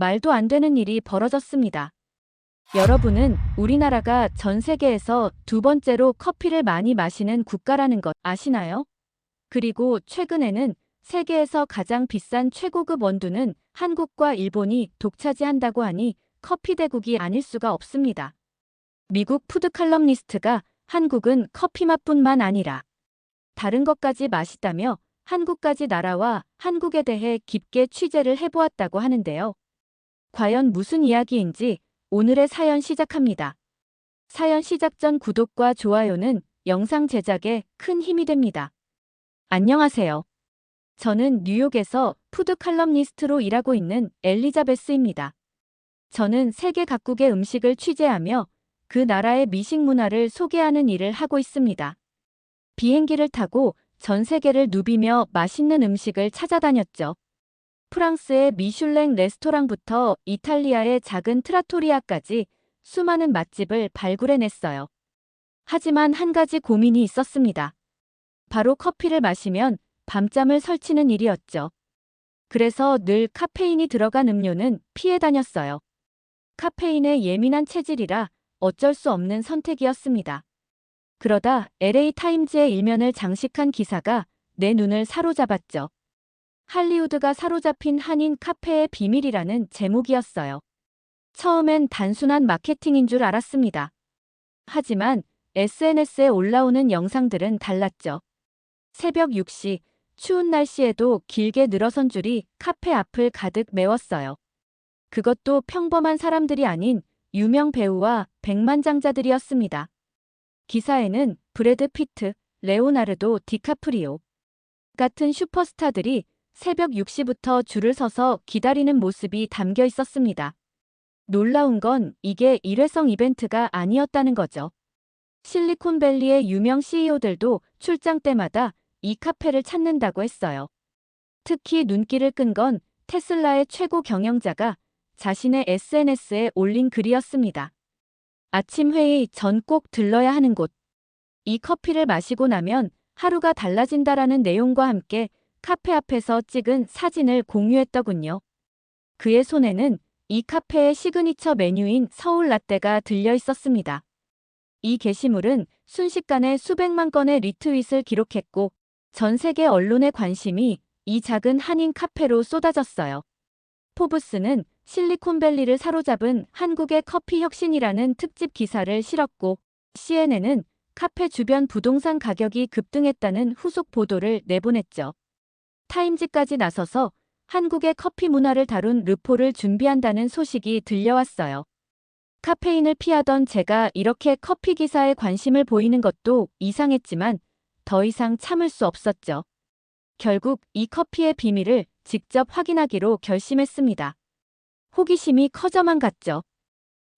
말도 안 되는 일이 벌어졌습니다. 여러분은 우리나라가 전 세계에서 두 번째로 커피를 많이 마시는 국가라는 것 아시나요? 그리고 최근에는 세계에서 가장 비싼 최고급 원두는 한국과 일본이 독차지한다고 하니 커피 대국이 아닐 수가 없습니다. 미국 푸드칼럼니스트가 한국은 커피 맛뿐만 아니라 다른 것까지 맛있다며 한국까지 나라와 한국에 대해 깊게 취재를 해보았다고 하는데요. 과연 무슨 이야기인지 오늘의 사연 시작합니다. 사연 시작 전 구독과 좋아요는 영상 제작에 큰 힘이 됩니다. 안녕하세요. 저는 뉴욕에서 푸드 칼럼니스트로 일하고 있는 엘리자베스입니다. 저는 세계 각국의 음식을 취재하며 그 나라의 미식 문화를 소개하는 일을 하고 있습니다. 비행기를 타고 전 세계를 누비며 맛있는 음식을 찾아다녔죠. 프랑스의 미슐랭 레스토랑부터 이탈리아의 작은 트라토리아까지 수많은 맛집을 발굴해냈어요. 하지만 한 가지 고민이 있었습니다. 바로 커피를 마시면 밤잠을 설치는 일이었죠. 그래서 늘 카페인이 들어간 음료는 피해 다녔어요. 카페인에 예민한 체질이라 어쩔 수 없는 선택이었습니다. 그러다 LA 타임즈의 일면을 장식한 기사가 내 눈을 사로잡았죠. 할리우드가 사로잡힌 한인 카페의 비밀이라는 제목이었어요. 처음엔 단순한 마케팅인 줄 알았습니다. 하지만 SNS에 올라오는 영상들은 달랐죠. 새벽 6시, 추운 날씨에도 길게 늘어선 줄이 카페 앞을 가득 메웠어요. 그것도 평범한 사람들이 아닌 유명 배우와 백만장자들이었습니다. 기사에는 브래드 피트, 레오나르도 디카프리오 같은 슈퍼스타들이 새벽 6시부터 줄을 서서 기다리는 모습이 담겨 있었습니다. 놀라운 건 이게 일회성 이벤트가 아니었다는 거죠. 실리콘밸리의 유명 CEO들도 출장 때마다 이 카페를 찾는다고 했어요. 특히 눈길을 끈 건 테슬라의 최고 경영자가 자신의 SNS에 올린 글이었습니다. 아침 회의 전 꼭 들러야 하는 곳. 이 커피를 마시고 나면 하루가 달라진다라는 내용과 함께 카페 앞에서 찍은 사진을 공유했더군요. 그의 손에는 이 카페의 시그니처 메뉴인 서울 라떼가 들려 있었습니다. 이 게시물은 순식간에 수백만 건의 리트윗을 기록했고 전 세계 언론의 관심이 이 작은 한인 카페로 쏟아졌어요. 포브스는 실리콘밸리를 사로잡은 한국의 커피 혁신이라는 특집 기사를 실었고 CNN은 카페 주변 부동산 가격이 급등했다는 후속 보도를 내보냈죠. 타임지까지 나서서 한국의 커피 문화를 다룬 르포를 준비한다는 소식이 들려왔어요. 카페인을 피하던 제가 이렇게 커피 기사에 관심을 보이는 것도 이상했지만 더 이상 참을 수 없었죠. 결국 이 커피의 비밀을 직접 확인하기로 결심했습니다. 호기심이 커져만 갔죠.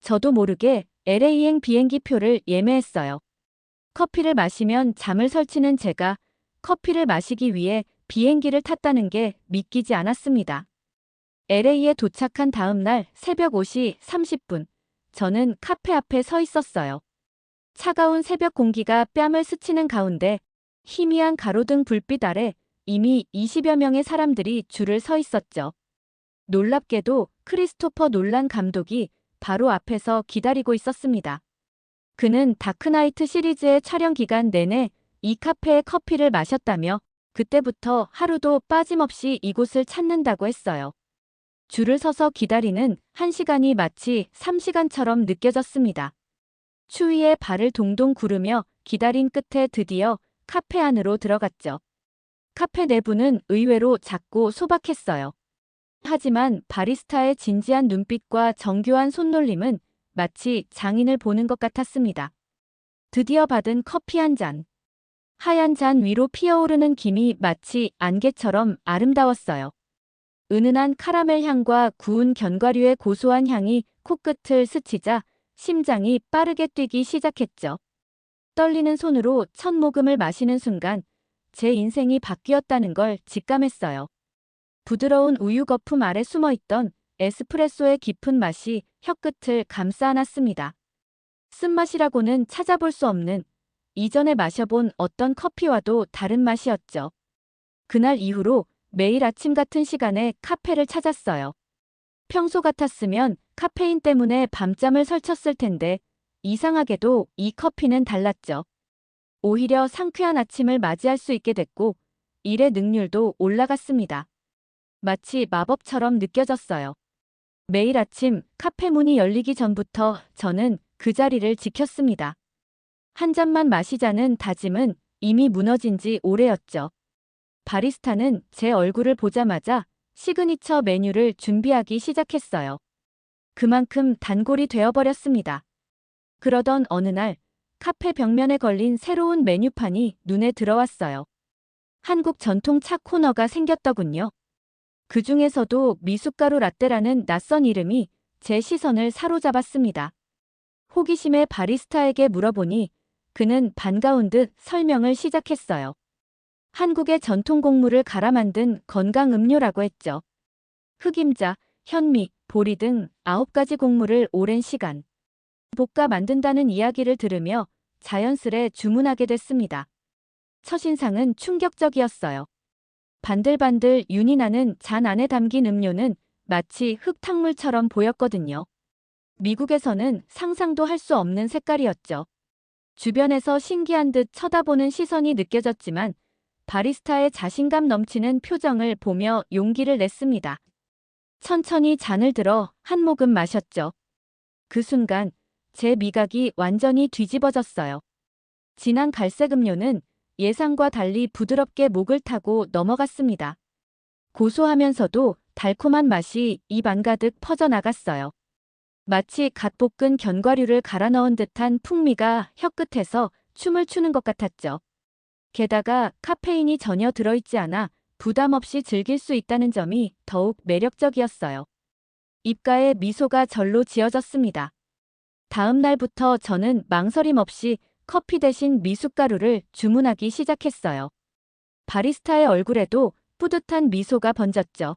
저도 모르게 LA행 비행기 표를 예매했어요. 커피를 마시면 잠을 설치는 제가 커피를 마시기 위해 비행기를 탔다는 게 믿기지 않았습니다. LA에 도착한 다음 날 새벽 5시 30분, 저는 카페 앞에 서 있었어요. 차가운 새벽 공기가 뺨을 스치는 가운데 희미한 가로등 불빛 아래 이미 20여 명의 사람들이 줄을 서 있었죠. 놀랍게도 크리스토퍼 놀란 감독이 바로 앞에서 기다리고 있었습니다. 그는 다크나이트 시리즈의 촬영 기간 내내 이 카페의 커피를 마셨다며 그때부터 하루도 빠짐없이 이곳을 찾는다고 했어요. 줄을 서서 기다리는 1시간이 마치 3시간처럼 느껴졌습니다. 추위에 발을 동동 구르며 기다린 끝에 드디어 카페 안으로 들어갔죠. 카페 내부는 의외로 작고 소박했어요. 하지만 바리스타의 진지한 눈빛과 정교한 손놀림은 마치 장인을 보는 것 같았습니다. 드디어 받은 커피 한 잔. 하얀 잔 위로 피어오르는 김이 마치 안개처럼 아름다웠어요. 은은한 카라멜 향과 구운 견과류의 고소한 향이 코끝을 스치자 심장이 빠르게 뛰기 시작했죠. 떨리는 손으로 첫 모금을 마시는 순간 제 인생이 바뀌었다는 걸 직감했어요. 부드러운 우유 거품 아래 숨어있던 에스프레소의 깊은 맛이 혀끝을 감싸 안았습니다. 쓴맛이라고는 찾아볼 수 없는 이전에 마셔본 어떤 커피와도 다른 맛이었죠. 그날 이후로 매일 아침 같은 시간에 카페를 찾았어요. 평소 같았으면 카페인 때문에 밤잠을 설쳤을 텐데 이상하게도 이 커피는 달랐죠. 오히려 상쾌한 아침을 맞이할 수 있게 됐고 일의 능률도 올라갔습니다. 마치 마법처럼 느껴졌어요. 매일 아침 카페 문이 열리기 전부터 저는 그 자리를 지켰습니다. 한 잔만 마시자는 다짐은 이미 무너진 지 오래였죠. 바리스타는 제 얼굴을 보자마자 시그니처 메뉴를 준비하기 시작했어요. 그만큼 단골이 되어버렸습니다. 그러던 어느 날 카페 벽면에 걸린 새로운 메뉴판이 눈에 들어왔어요. 한국 전통 차 코너가 생겼더군요. 그 중에서도 미숫가루 라떼라는 낯선 이름이 제 시선을 사로잡았습니다. 호기심에 바리스타에게 물어보니 그는 반가운 듯 설명을 시작했어요. 한국의 전통 곡물을 갈아 만든 건강 음료라고 했죠. 흑임자, 현미, 보리 등 9가지 곡물을 오랜 시간 볶아 만든다는 이야기를 들으며 자연스레 주문하게 됐습니다. 첫인상은 충격적이었어요. 반들반들 윤이 나는 잔 안에 담긴 음료는 마치 흙탕물처럼 보였거든요. 미국에서는 상상도 할 수 없는 색깔이었죠. 주변에서 신기한 듯 쳐다보는 시선이 느껴졌지만 바리스타의 자신감 넘치는 표정을 보며 용기를 냈습니다. 천천히 잔을 들어 한 모금 마셨죠. 그 순간 제 미각이 완전히 뒤집어졌어요. 진한 갈색 음료는 예상과 달리 부드럽게 목을 타고 넘어갔습니다. 고소하면서도 달콤한 맛이 입 안가득 퍼져나갔어요. 마치 갓 볶은 견과류를 갈아 넣은 듯한 풍미가 혀끝에서 춤을 추는 것 같았죠. 게다가 카페인이 전혀 들어있지 않아 부담 없이 즐길 수 있다는 점이 더욱 매력적이었어요. 입가에 미소가 절로 지어졌습니다. 다음 날부터 저는 망설임 없이 커피 대신 미숫가루를 주문하기 시작했어요. 바리스타의 얼굴에도 뿌듯한 미소가 번졌죠.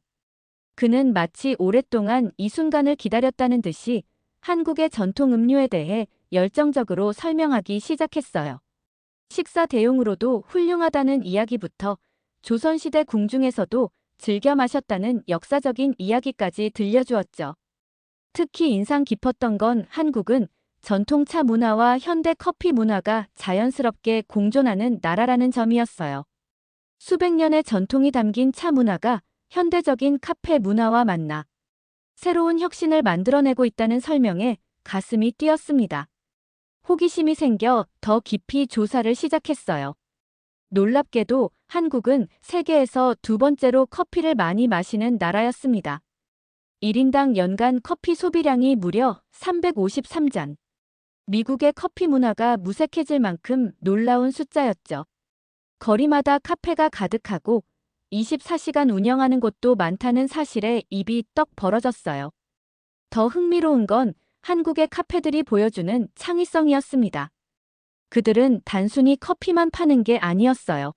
그는 마치 오랫동안 이 순간을 기다렸다는 듯이 한국의 전통 음료에 대해 열정적으로 설명하기 시작했어요. 식사 대용으로도 훌륭하다는 이야기부터 조선시대 궁중에서도 즐겨 마셨다는 역사적인 이야기까지 들려주었죠. 특히 인상 깊었던 건 한국은 전통차 문화와 현대 커피 문화가 자연스럽게 공존하는 나라라는 점이었어요. 수백 년의 전통이 담긴 차 문화가 현대적인 카페 문화와 만나 새로운 혁신을 만들어내고 있다는 설명에 가슴이 뛰었습니다. 호기심이 생겨 더 깊이 조사를 시작했어요. 놀랍게도 한국은 세계에서 두 번째로 커피를 많이 마시는 나라였습니다. 1인당 연간 커피 소비량이 무려 353잔. 미국의 커피 문화가 무색해질 만큼 놀라운 숫자였죠. 거리마다 카페가 가득하고 24시간 운영하는 곳도 많다는 사실에 입이 떡 벌어졌어요. 더 흥미로운 건 한국의 카페들이 보여주는 창의성이었습니다. 그들은 단순히 커피만 파는 게 아니었어요.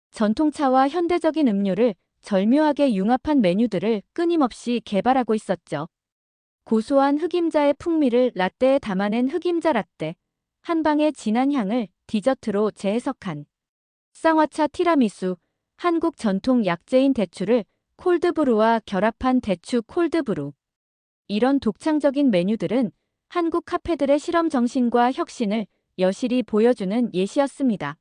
전통차와 현대적인 음료를 절묘하게 융합한 메뉴들을 끊임없이 개발하고 있었죠. 고소한 흑임자의 풍미를 라떼에 담아낸 흑임자 라떼, 한방의 진한 향을 디저트로 재해석한 쌍화차 티라미수, 한국 전통 약재인 대추를 콜드브루와 결합한 대추 콜드브루. 이런 독창적인 메뉴들은 한국 카페들의 실험 정신과 혁신을 여실히 보여주는 예시였습니다.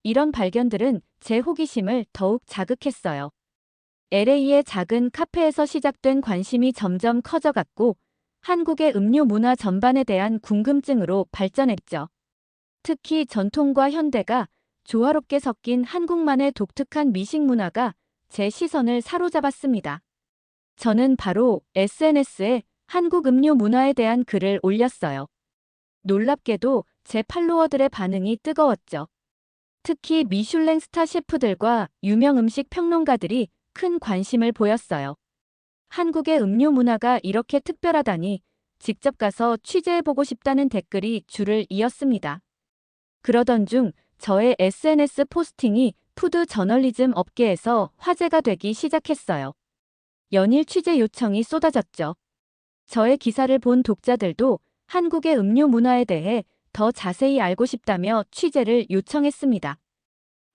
이런 발견들은 제 호기심을 더욱 자극했어요. LA의 작은 카페에서 시작된 관심이 점점 커져갔고 한국의 음료 문화 전반에 대한 궁금증으로 발전했죠. 특히 전통과 현대가 조화롭게 섞인 한국만의 독특한 미식 문화가 제 시선을 사로잡았습니다. 저는 바로 SNS에 한국 음료 문화에 대한 글을 올렸어요. 놀랍게도 제 팔로워들의 반응이 뜨거웠죠. 특히 미슐랭 스타 셰프들과 유명 음식 평론가들이 큰 관심을 보였어요. 한국의 음료 문화가 이렇게 특별하다니 직접 가서 취재해보고 싶다는 댓글이 줄을 이었습니다. 그러던 중 저의 SNS 포스팅이 푸드 저널리즘 업계에서 화제가 되기 시작했어요. 연일 취재 요청이 쏟아졌죠. 저의 기사를 본 독자들도 한국의 음료 문화에 대해 더 자세히 알고 싶다며 취재를 요청했습니다.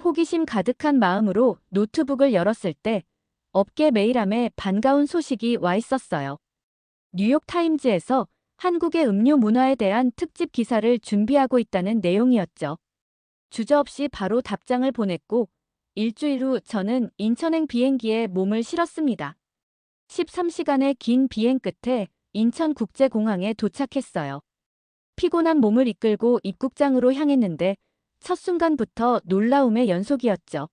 호기심 가득한 마음으로 노트북을 열었을 때 업계 메일함에 반가운 소식이 와 있었어요. 뉴욕타임즈에서 한국의 음료 문화에 대한 특집 기사를 준비하고 있다는 내용이었죠. 주저없이 바로 답장을 보냈고 일주일 후 저는 인천행 비행기에 몸을 실었습니다. 13시간의 긴 비행 끝에 인천국제공항에 도착했어요. 피곤한 몸을 이끌고 입국장으로 향했는데 첫 순간부터 놀라움의 연속이었죠.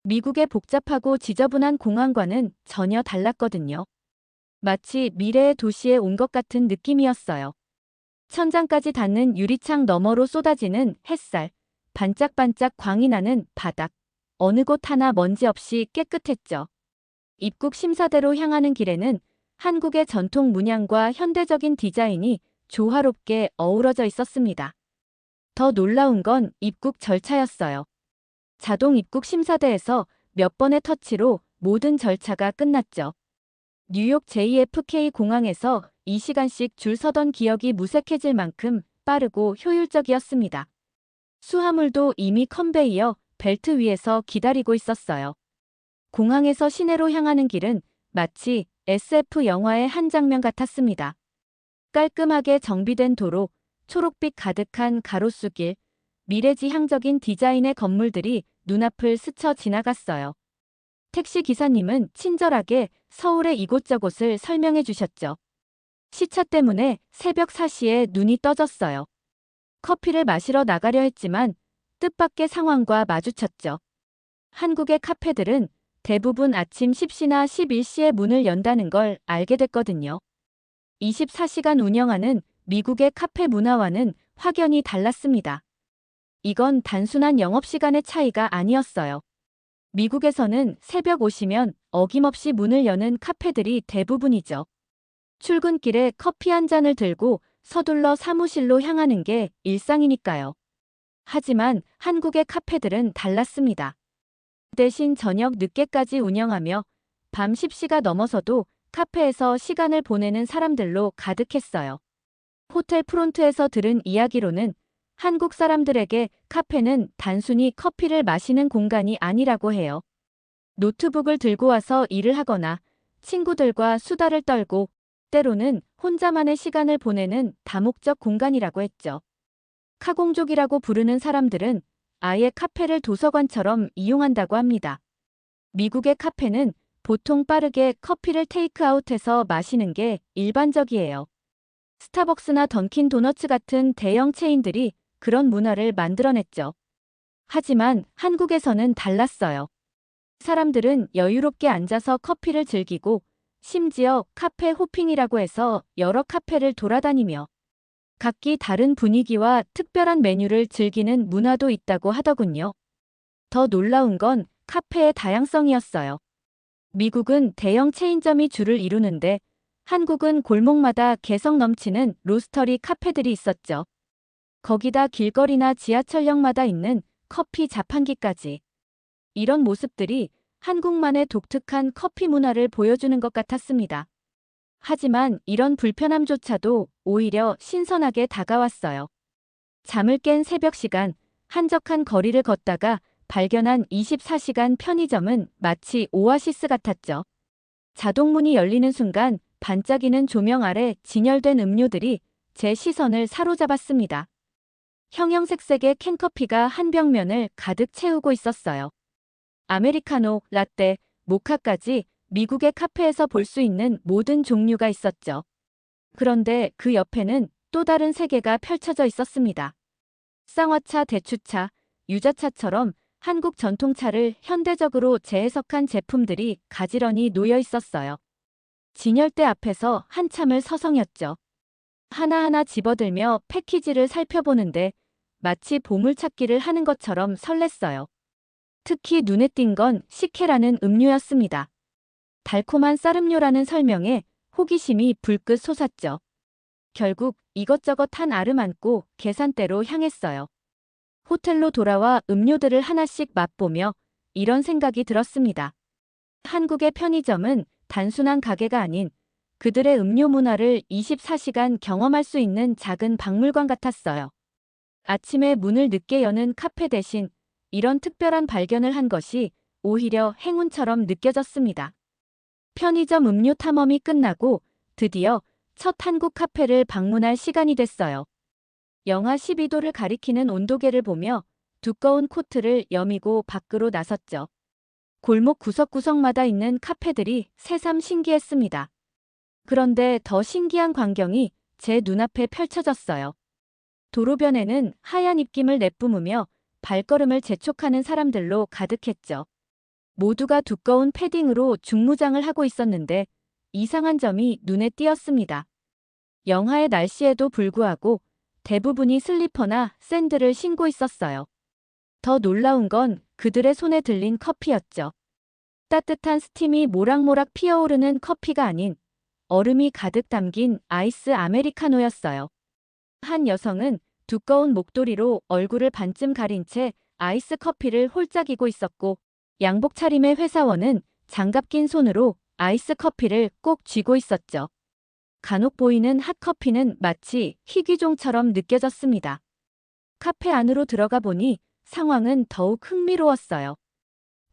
미국의 복잡하고 지저분한 공항과는 전혀 달랐거든요. 마치 미래의 도시에 온 것 같은 느낌이었어요. 천장까지 닿는 유리창 너머로 쏟아지는 햇살, 반짝반짝 광이 나는 바닥, 어느 곳 하나 먼지 없이 깨끗했죠. 입국 심사대로 향하는 길에는 한국의 전통 문양과 현대적인 디자인이 조화롭게 어우러져 있었습니다. 더 놀라운 건 입국 절차였어요. 자동 입국 심사대에서 몇 번의 터치로 모든 절차가 끝났죠. 뉴욕 JFK 공항에서 2시간씩 줄 서던 기억이 무색해질 만큼 빠르고 효율적이었습니다. 수화물도 이미 컨베이어 벨트 위에서 기다리고 있었어요. 공항에서 시내로 향하는 길은 마치 SF 영화의 한 장면 같았습니다. 깔끔하게 정비된 도로, 초록빛 가득한 가로수길, 미래지향적인 디자인의 건물들이 눈앞을 스쳐 지나갔어요. 택시 기사님은 친절하게 서울의 이곳저곳을 설명해 주셨죠. 시차 때문에 새벽 4시에 눈이 떠졌어요. 커피를 마시러 나가려 했지만 뜻밖의 상황과 마주쳤죠. 한국의 카페들은 대부분 아침 10시나 11시에 문을 연다는 걸 알게 됐거든요. 24시간 운영하는 미국의 카페 문화와는 확연히 달랐습니다. 이건 단순한 영업시간의 차이가 아니었어요. 미국에서는 새벽 오시면 어김없이 문을 여는 카페들이 대부분이죠. 출근길에 커피 한 잔을 들고 서둘러 사무실로 향하는 게 일상이니까요. 하지만 한국의 카페들은 달랐습니다. 대신 저녁 늦게까지 운영하며 밤 10시가 넘어서도 카페에서 시간을 보내는 사람들로 가득했어요. 호텔 프론트에서 들은 이야기로는 한국 사람들에게 카페는 단순히 커피를 마시는 공간이 아니라고 해요. 노트북을 들고 와서 일을 하거나 친구들과 수다를 떨고 때로는 혼자만의 시간을 보내는 다목적 공간이라고 했죠. 카공족이라고 부르는 사람들은 아예 카페를 도서관처럼 이용한다고 합니다. 미국의 카페는 보통 빠르게 커피를 테이크아웃해서 마시는 게 일반적이에요. 스타벅스나 던킨 도너츠 같은 대형 체인들이 그런 문화를 만들어냈죠. 하지만 한국에서는 달랐어요. 사람들은 여유롭게 앉아서 커피를 즐기고 심지어 카페 호핑이라고 해서 여러 카페를 돌아다니며 각기 다른 분위기와 특별한 메뉴를 즐기는 문화도 있다고 하더군요. 더 놀라운 건 카페의 다양성이었어요. 미국은 대형 체인점이 주를 이루는데 한국은 골목마다 개성 넘치는 로스터리 카페들이 있었죠. 거기다 길거리나 지하철역마다 있는 커피 자판기까지. 이런 모습들이 한국만의 독특한 커피 문화를 보여주는 것 같았습니다. 하지만 이런 불편함조차도 오히려 신선하게 다가왔어요. 잠을 깬 새벽 시간, 한적한 거리를 걷다가 발견한 24시간 편의점은 마치 오아시스 같았죠. 자동문이 열리는 순간 반짝이는 조명 아래 진열된 음료들이 제 시선을 사로잡았습니다. 형형색색의 캔커피가 한 벽면을 가득 채우고 있었어요. 아메리카노, 라떼, 모카까지 미국의 카페에서 볼 수 있는 모든 종류가 있었죠. 그런데 그 옆에는 또 다른 세계가 펼쳐져 있었습니다. 쌍화차, 대추차, 유자차처럼 한국 전통차를 현대적으로 재해석한 제품들이 가지런히 놓여 있었어요. 진열대 앞에서 한참을 서성였죠. 하나하나 집어들며 패키지를 살펴보는데 마치 보물찾기를 하는 것처럼 설렜어요. 특히 눈에 띈 건 시케라는 음료였습니다. 달콤한 쌀음료라는 설명에 호기심이 불긋 솟았죠. 결국 이것저것 한 알을 안고 계산대로 향했어요. 호텔로 돌아와 음료들을 하나씩 맛보며 이런 생각이 들었습니다. 한국의 편의점은 단순한 가게가 아닌 그들의 음료 문화를 24시간 경험할 수 있는 작은 박물관 같았어요. 아침에 문을 늦게 여는 카페 대신 이런 특별한 발견을 한 것이 오히려 행운처럼 느껴졌습니다. 편의점 음료 탐험이 끝나고 드디어 첫 한국 카페를 방문할 시간이 됐어요. 영하 12도를 가리키는 온도계를 보며 두꺼운 코트를 여미고 밖으로 나섰죠. 골목 구석구석마다 있는 카페들이 새삼 신기했습니다. 그런데 더 신기한 광경이 제 눈앞에 펼쳐졌어요. 도로변에는 하얀 입김을 내뿜으며 발걸음을 재촉하는 사람들로 가득했죠. 모두가 두꺼운 패딩으로 중무장을 하고 있었는데 이상한 점이 눈에 띄었습니다. 영하의 날씨에도 불구하고 대부분이 슬리퍼나 샌들을 신고 있었어요. 더 놀라운 건 그들의 손에 들린 커피였죠. 따뜻한 스팀이 모락모락 피어오르는 커피가 아닌 얼음이 가득 담긴 아이스 아메리카노였어요. 한 여성은 두꺼운 목도리로 얼굴을 반쯤 가린 채 아이스 커피를 홀짝이고 있었고, 양복 차림의 회사원은 장갑 낀 손으로 아이스 커피를 꼭 쥐고 있었죠. 간혹 보이는 핫커피는 마치 희귀종처럼 느껴졌습니다. 카페 안으로 들어가 보니 상황은 더욱 흥미로웠어요.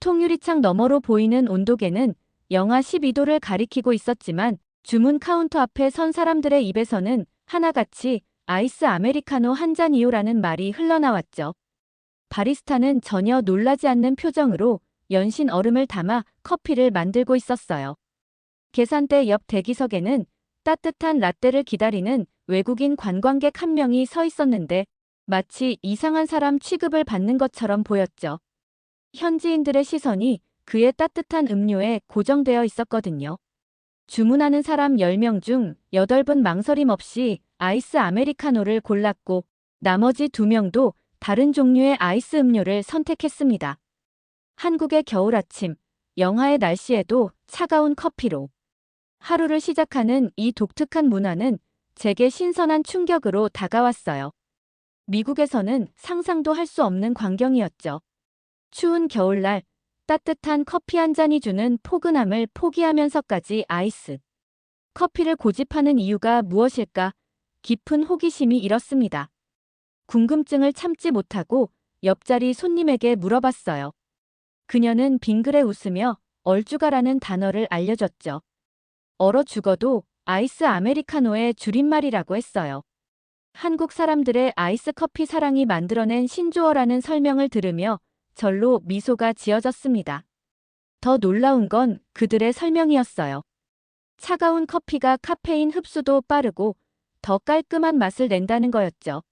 통유리창 너머로 보이는 온도계는 영하 12도를 가리키고 있었지만 주문 카운터 앞에 선 사람들의 입에서는 하나같이 아이스 아메리카노 한 잔이요라는 말이 흘러나왔죠. 바리스타는 전혀 놀라지 않는 표정으로 연신 얼음을 담아 커피를 만들고 있었어요. 계산대 옆 대기석에는 따뜻한 라떼를 기다리는 외국인 관광객 한 명이 서 있었는데 마치 이상한 사람 취급을 받는 것처럼 보였죠. 현지인들의 시선이 그의 따뜻한 음료에 고정되어 있었거든요. 주문하는 사람 10명 중 8분 망설임 없이 아이스 아메리카노를 골랐고 나머지 2명도 다른 종류의 아이스 음료를 선택했습니다. 한국의 겨울 아침, 영하의 날씨에도 차가운 커피로 하루를 시작하는 이 독특한 문화는 제게 신선한 충격으로 다가왔어요. 미국에서는 상상도 할 수 없는 광경이었죠. 추운 겨울날 따뜻한 커피 한 잔이 주는 포근함을 포기하면서까지 아이스 커피를 고집하는 이유가 무엇일까? 깊은 호기심이 일었습니다. 궁금증을 참지 못하고 옆자리 손님에게 물어봤어요. 그녀는 빙그레 웃으며 얼주가라는 단어를 알려줬죠. 얼어 죽어도 아이스 아메리카노의 줄임말이라고 했어요. 한국 사람들의 아이스 커피 사랑이 만들어낸 신조어라는 설명을 들으며 절로 미소가 지어졌습니다. 더 놀라운 건 그들의 설명이었어요. 차가운 커피가 카페인 흡수도 빠르고 더 깔끔한 맛을 낸다는 거였죠.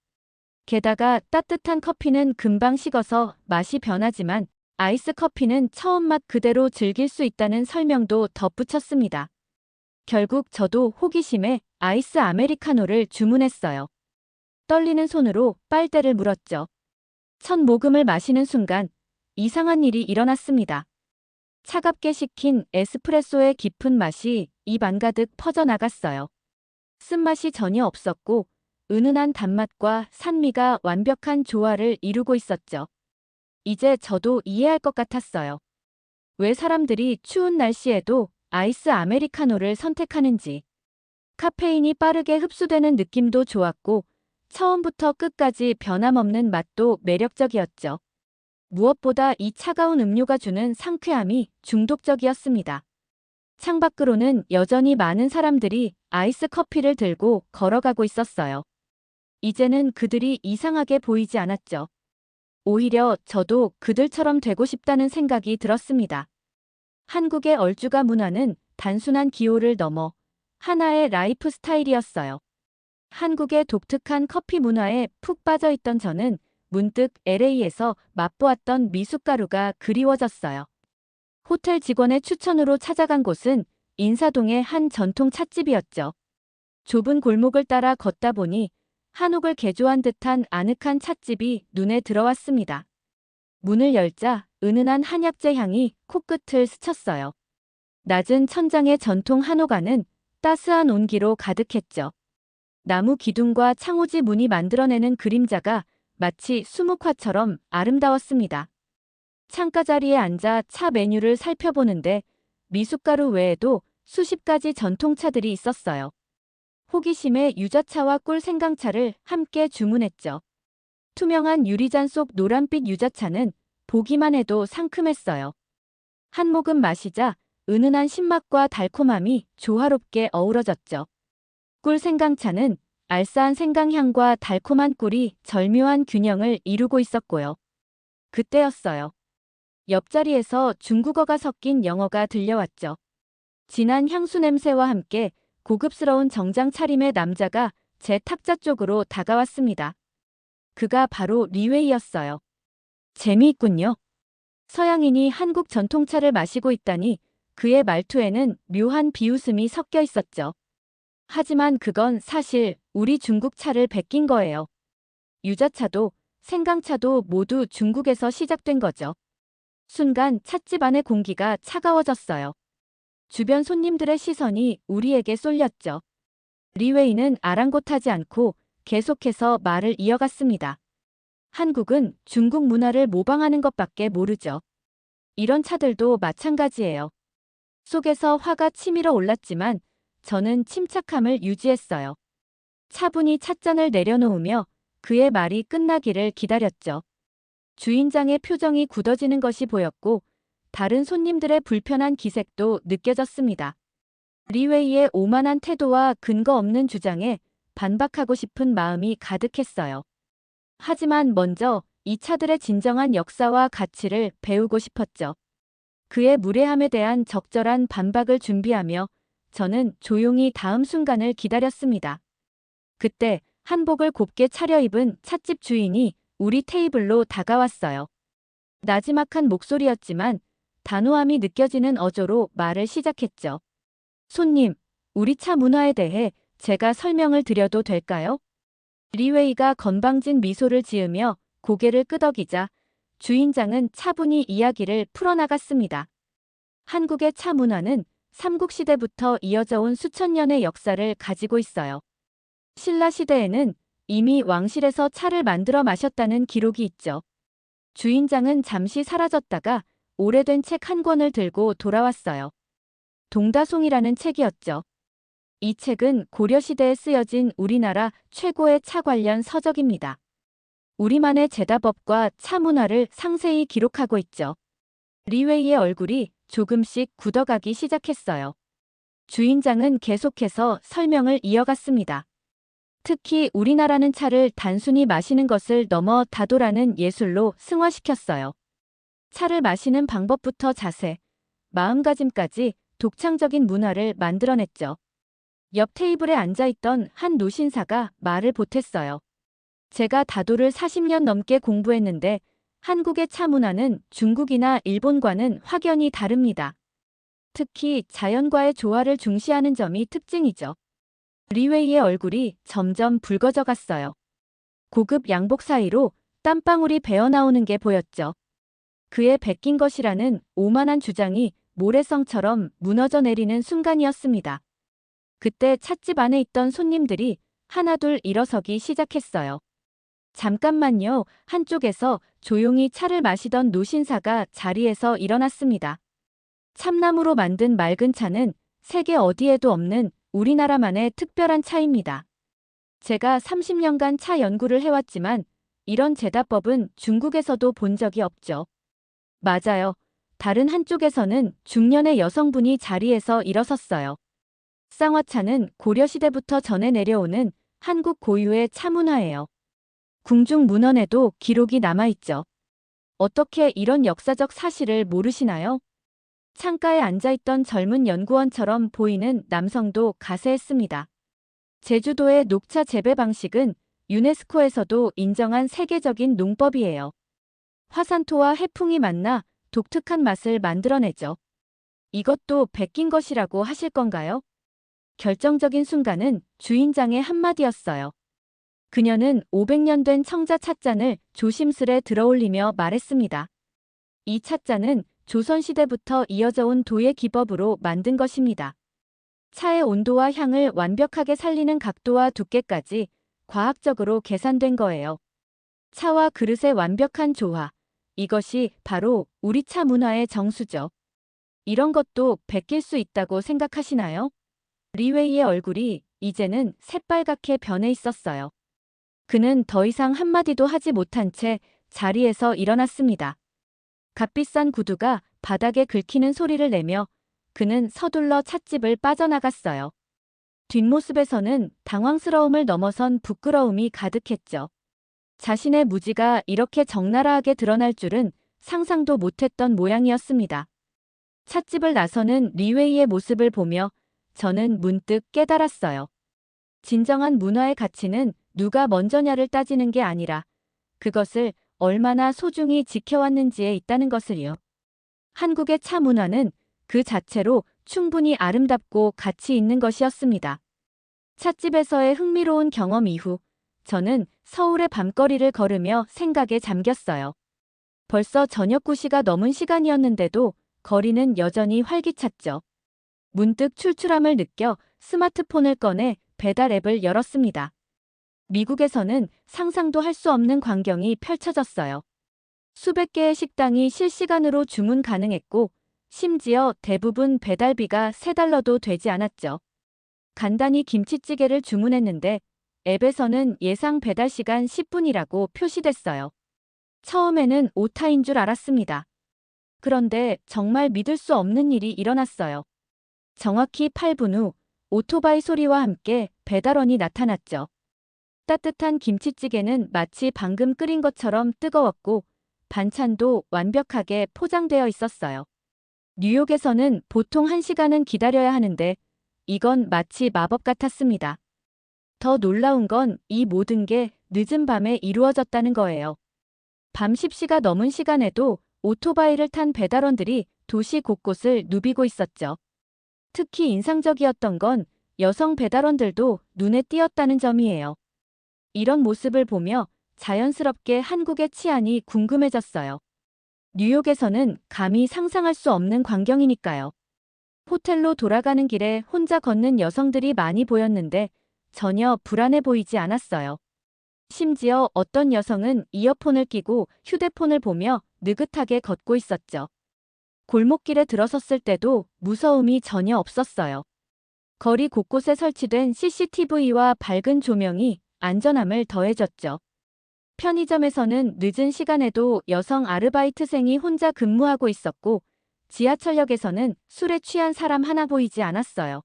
게다가 따뜻한 커피는 금방 식어서 맛이 변하지만 아이스 커피는 처음 맛 그대로 즐길 수 있다는 설명도 덧붙였습니다. 결국 저도 호기심에 아이스 아메리카노를 주문했어요. 떨리는 손으로 빨대를 물었죠. 첫 모금을 마시는 순간 이상한 일이 일어났습니다. 차갑게 식힌 에스프레소의 깊은 맛이 입 안가득 퍼져나갔어요. 쓴맛이 전혀 없었고 은은한 단맛과 산미가 완벽한 조화를 이루고 있었죠. 이제 저도 이해할 것 같았어요. 왜 사람들이 추운 날씨에도 아이스 아메리카노를 선택하는지. 카페인이 빠르게 흡수되는 느낌도 좋았고 처음부터 끝까지 변함없는 맛도 매력적이었죠. 무엇보다 이 차가운 음료가 주는 상쾌함이 중독적이었습니다. 창밖으로는 여전히 많은 사람들이 아이스 커피를 들고 걸어가고 있었어요. 이제는 그들이 이상하게 보이지 않았죠. 오히려 저도 그들처럼 되고 싶다는 생각이 들었습니다. 한국의 얼주가 문화는 단순한 기호를 넘어 하나의 라이프 스타일이었어요. 한국의 독특한 커피 문화에 푹 빠져 있던 저는 문득 LA에서 맛보았던 미숫가루가 그리워졌어요. 호텔 직원의 추천으로 찾아간 곳은 인사동의 한 전통 찻집이었죠. 좁은 골목을 따라 걷다 보니 한옥을 개조한 듯한 아늑한 찻집이 눈에 들어왔습니다. 문을 열자 은은한 한약재 향이 코끝을 스쳤어요. 낮은 천장의 전통 한옥 안은 따스한 온기로 가득했죠. 나무 기둥과 창호지 문이 만들어내는 그림자가 마치 수묵화처럼 아름다웠습니다. 창가 자리에 앉아 차 메뉴를 살펴보는데 미숫가루 외에도 수십 가지 전통차들이 있었어요. 호기심에 유자차와 꿀 생강차를 함께 주문했죠. 투명한 유리잔 속 노란빛 유자차는 보기만 해도 상큼했어요. 한 모금 마시자 은은한 신맛과 달콤함이 조화롭게 어우러졌죠. 꿀 생강차는 알싸한 생강향과 달콤한 꿀이 절묘한 균형을 이루고 있었고요. 그때였어요. 옆자리에서 중국어가 섞인 영어가 들려왔죠. 진한 향수 냄새와 함께 고급스러운 정장 차림의 남자가 제 탁자 쪽으로 다가왔습니다. 그가 바로 리웨이였어요. 재미있군요. 서양인이 한국 전통차를 마시고 있다니 그의 말투에는 묘한 비웃음이 섞여 있었죠. 하지만 그건 사실 우리 중국 차를 베낀 거예요. 유자차도 생강차도 모두 중국에서 시작된 거죠. 순간 찻집 안의 공기가 차가워졌어요. 주변 손님들의 시선이 우리에게 쏠렸죠. 리웨이는 아랑곳하지 않고 계속해서 말을 이어갔습니다. 한국은 중국 문화를 모방하는 것밖에 모르죠. 이런 차들도 마찬가지예요. 속에서 화가 치밀어 올랐지만 저는 침착함을 유지했어요. 차분히 찻잔을 내려놓으며 그의 말이 끝나기를 기다렸죠. 주인장의 표정이 굳어지는 것이 보였고 다른 손님들의 불편한 기색도 느껴졌습니다. 리웨이의 오만한 태도와 근거 없는 주장에 반박하고 싶은 마음이 가득했어요. 하지만 먼저 이 차들의 진정한 역사와 가치를 배우고 싶었죠. 그의 무례함에 대한 적절한 반박을 준비하며 저는 조용히 다음 순간을 기다렸습니다. 그때 한복을 곱게 차려입은 찻집 주인이 우리 테이블로 다가왔어요. 나지막한 목소리였지만 단호함이 느껴지는 어조로 말을 시작했죠. 손님, 우리 차 문화에 대해 제가 설명을 드려도 될까요? 리웨이가 건방진 미소를 지으며 고개를 끄덕이자 주인장은 차분히 이야기를 풀어나갔습니다. 한국의 차 문화는 삼국시대부터 이어져 온 수천 년의 역사를 가지고 있어요. 신라 시대에는 이미 왕실에서 차를 만들어 마셨다는 기록이 있죠. 주인장은 잠시 사라졌다가 오래된 책 한 권을 들고 돌아왔어요. 동다송이라는 책이었죠. 이 책은 고려시대에 쓰여진 우리나라 최고의 차 관련 서적입니다. 우리만의 제다법과 차 문화를 상세히 기록하고 있죠. 리웨이의 얼굴이 조금씩 굳어가기 시작했어요. 주인장은 계속해서 설명을 이어갔습니다. 특히 우리나라는 차를 단순히 마시는 것을 넘어 다도라는 예술로 승화시켰어요. 차를 마시는 방법부터 자세, 마음가짐까지 독창적인 문화를 만들어냈죠. 옆 테이블에 앉아있던 한 노신사가 말을 보탰어요. 제가 다도를 40년 넘게 공부했는데 한국의 차 문화는 중국이나 일본과는 확연히 다릅니다. 특히 자연과의 조화를 중시하는 점이 특징이죠. 리웨이의 얼굴이 점점 붉어져 갔어요. 고급 양복 사이로 땀방울이 배어나오는 게 보였죠. 그의 베낀 것이라는 오만한 주장이 모래성처럼 무너져 내리는 순간이었습니다. 그때 찻집 안에 있던 손님들이 하나둘 일어서기 시작했어요. 잠깐만요. 한쪽에서 조용히 차를 마시던 노신사가 자리에서 일어났습니다. 참나무로 만든 맑은 차는 세계 어디에도 없는 우리나라만의 특별한 차입니다. 제가 30년간 차 연구를 해왔지만 이런 제다법은 중국에서도 본 적이 없죠. 맞아요. 다른 한쪽에서는 중년의 여성분이 자리에서 일어섰어요. 쌍화차는 고려시대부터 전해 내려오는 한국 고유의 차 문화예요. 궁중문헌에도 기록이 남아있죠. 어떻게 이런 역사적 사실을 모르시나요? 창가에 앉아있던 젊은 연구원처럼 보이는 남성도 가세했습니다. 제주도의 녹차 재배 방식은 유네스코에서도 인정한 세계적인 농법이에요. 화산토와 해풍이 만나 독특한 맛을 만들어내죠. 이것도 베낀 것이라고 하실 건가요? 결정적인 순간은 주인장의 한마디였어요. 그녀는 500년 된 청자 찻잔을 조심스레 들어올리며 말했습니다. 이 찻잔은 조선시대부터 이어져 온 도의 기법으로 만든 것입니다. 차의 온도와 향을 완벽하게 살리는 각도와 두께까지 과학적으로 계산된 거예요. 차와 그릇의 완벽한 조화. 이것이 바로 우리 차 문화의 정수죠. 이런 것도 베낄 수 있다고 생각하시나요? 리웨이의 얼굴이 이제는 새빨갛게 변해 있었어요. 그는 더 이상 한마디도 하지 못한 채 자리에서 일어났습니다. 값비싼 구두가 바닥에 긁히는 소리를 내며 그는 서둘러 찻집을 빠져나갔어요. 뒷모습에서는 당황스러움을 넘어선 부끄러움이 가득했죠. 자신의 무지가 이렇게 적나라하게 드러날 줄은 상상도 못했던 모양이었습니다. 찻집을 나서는 리웨이의 모습을 보며 저는 문득 깨달았어요. 진정한 문화의 가치는 누가 먼저냐를 따지는 게 아니라 그것을 얼마나 소중히 지켜왔는지에 있다는 것을요. 한국의 차 문화는 그 자체로 충분히 아름답고 가치 있는 것이었습니다. 찻집에서의 흥미로운 경험 이후 저는 서울의 밤거리를 걸으며 생각에 잠겼어요. 벌써 저녁 9시가 넘은 시간이었는데도 거리는 여전히 활기찼죠. 문득 출출함을 느껴 스마트폰을 꺼내 배달 앱을 열었습니다. 미국에서는 상상도 할 수 없는 광경이 펼쳐졌어요. 수백 개의 식당이 실시간으로 주문 가능했고 심지어 대부분 배달비가 $3도 되지 않았죠. 간단히 김치찌개를 주문했는데 앱에서는 예상 배달 시간 10분이라고 표시됐어요. 처음에는 오타인 줄 알았습니다. 그런데 정말 믿을 수 없는 일이 일어났어요. 정확히 8분 후 오토바이 소리와 함께 배달원이 나타났죠. 따뜻한 김치찌개는 마치 방금 끓인 것처럼 뜨거웠고 반찬도 완벽하게 포장되어 있었어요. 뉴욕에서는 보통 1시간은 기다려야 하는데 이건 마치 마법 같았습니다. 더 놀라운 건 이 모든 게 늦은 밤에 이루어졌다는 거예요. 밤 10시가 넘은 시간에도 오토바이를 탄 배달원들이 도시 곳곳을 누비고 있었죠. 특히 인상적이었던 건 여성 배달원들도 눈에 띄었다는 점이에요. 이런 모습을 보며 자연스럽게 한국의 치안이 궁금해졌어요. 뉴욕에서는 감히 상상할 수 없는 광경이니까요. 호텔로 돌아가는 길에 혼자 걷는 여성들이 많이 보였는데 전혀 불안해 보이지 않았어요. 심지어 어떤 여성은 이어폰을 끼고 휴대폰을 보며 느긋하게 걷고 있었죠. 골목길에 들어섰을 때도 무서움이 전혀 없었어요. 거리 곳곳에 설치된 CCTV와 밝은 조명이 안전함을 더해줬죠. 편의점에서는 늦은 시간에도 여성 아르바이트생이 혼자 근무하고 있었고 지하철역에서는 술에 취한 사람 하나 보이지 않았어요.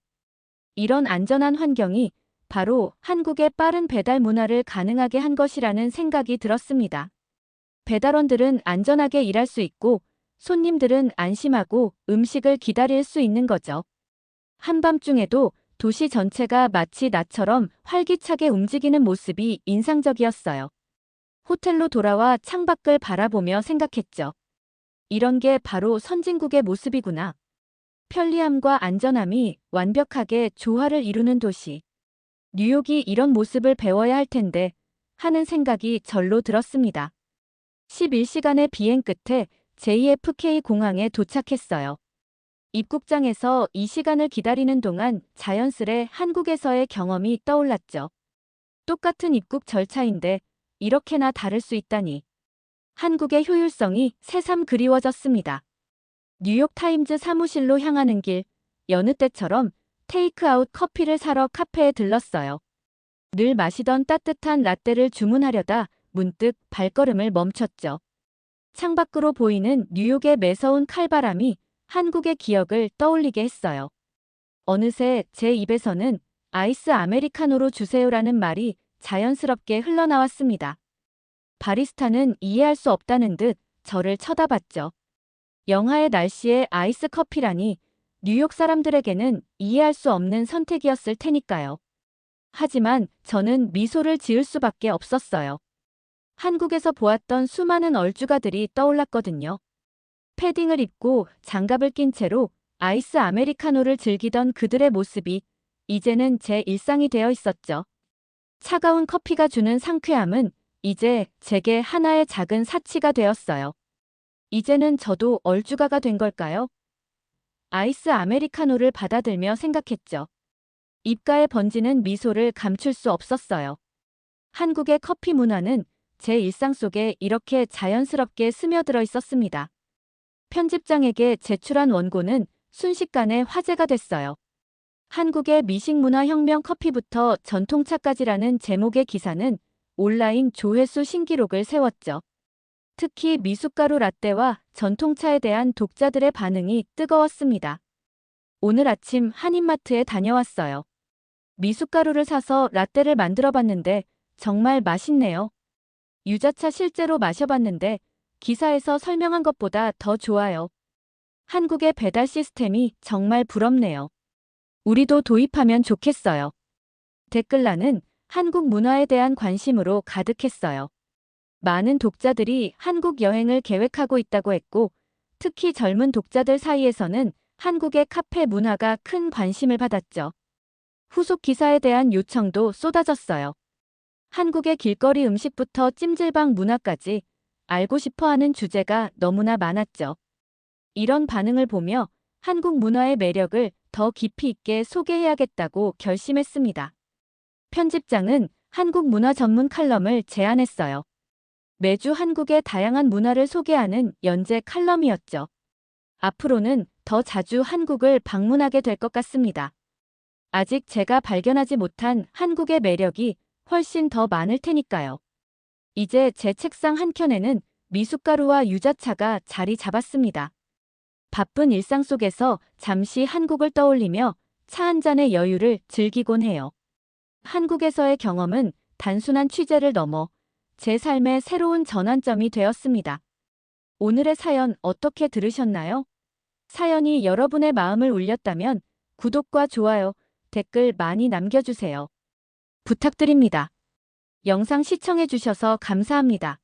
이런 안전한 환경이 바로 한국의 빠른 배달 문화를 가능하게 한 것이라는 생각이 들었습니다. 배달원들은 안전하게 일할 수 있고 손님들은 안심하고 음식을 기다릴 수 있는 거죠. 한밤중에도 도시 전체가 마치 나처럼 활기차게 움직이는 모습이 인상적이었어요. 호텔로 돌아와 창밖을 바라보며 생각했죠. 이런 게 바로 선진국의 모습이구나. 편리함과 안전함이 완벽하게 조화를 이루는 도시. 뉴욕이 이런 모습을 배워야 할 텐데 하는 생각이 절로 들었습니다. 11시간의 비행 끝에 JFK 공항에 도착했어요. 입국장에서 이 시간을 기다리는 동안 자연스레 한국에서의 경험이 떠올랐죠. 똑같은 입국 절차인데 이렇게나 다를 수 있다니. 한국의 효율성이 새삼 그리워졌습니다. 뉴욕 타임즈 사무실로 향하는 길, 여느 때처럼 테이크아웃 커피를 사러 카페에 들렀어요. 늘 마시던 따뜻한 라떼를 주문하려다 문득 발걸음을 멈췄죠. 창밖으로 보이는 뉴욕의 매서운 칼바람이 한국의 기억을 떠올리게 했어요. 어느새 제 입에서는 아이스 아메리카노로 주세요라는 말이 자연스럽게 흘러나왔습니다. 바리스타는 이해할 수 없다는 듯 저를 쳐다봤죠. 영하의 날씨에 아이스 커피라니 뉴욕 사람들에게는 이해할 수 없는 선택이었을 테니까요. 하지만 저는 미소를 지을 수밖에 없었어요. 한국에서 보았던 수많은 얼주가들이 떠올랐거든요. 패딩을 입고 장갑을 낀 채로 아이스 아메리카노를 즐기던 그들의 모습이 이제는 제 일상이 되어 있었죠. 차가운 커피가 주는 상쾌함은 이제 제게 하나의 작은 사치가 되었어요. 이제는 저도 얼주가가 된 걸까요? 아이스 아메리카노를 받아들며 생각했죠. 입가에 번지는 미소를 감출 수 없었어요. 한국의 커피 문화는 제 일상 속에 이렇게 자연스럽게 스며들어 있었습니다. 편집장에게 제출한 원고는 순식간에 화제가 됐어요. 한국의 미식문화혁명 커피부터 전통차까지라는 제목의 기사는 온라인 조회수 신기록을 세웠죠. 특히 미숫가루 라떼와 전통차에 대한 독자들의 반응이 뜨거웠습니다. 오늘 아침 한인마트에 다녀왔어요. 미숫가루를 사서 라떼를 만들어 봤는데 정말 맛있네요. 유자차 실제로 마셔봤는데 기사에서 설명한 것보다 더 좋아요. 한국의 배달 시스템이 정말 부럽네요. 우리도 도입하면 좋겠어요. 댓글란은 한국 문화에 대한 관심으로 가득했어요. 많은 독자들이 한국 여행을 계획하고 있다고 했고, 특히 젊은 독자들 사이에서는 한국의 카페 문화가 큰 관심을 받았죠. 후속 기사에 대한 요청도 쏟아졌어요. 한국의 길거리 음식부터 찜질방 문화까지 알고 싶어 하는 주제가 너무나 많았죠. 이런 반응을 보며 한국 문화의 매력을 더 깊이 있게 소개해야겠다고 결심했습니다. 편집장은 한국 문화 전문 칼럼을 제안했어요. 매주 한국의 다양한 문화를 소개하는 연재 칼럼이었죠. 앞으로는 더 자주 한국을 방문하게 될 것 같습니다. 아직 제가 발견하지 못한 한국의 매력이 훨씬 더 많을 테니까요. 이제 제 책상 한켠에는 미숫가루와 유자차가 자리 잡았습니다. 바쁜 일상 속에서 잠시 한국을 떠올리며 차 한 잔의 여유를 즐기곤 해요. 한국에서의 경험은 단순한 취재를 넘어 제 삶의 새로운 전환점이 되었습니다. 오늘의 사연 어떻게 들으셨나요? 사연이 여러분의 마음을 울렸다면 구독과 좋아요, 댓글 많이 남겨주세요. 부탁드립니다. 영상 시청해주셔서 감사합니다.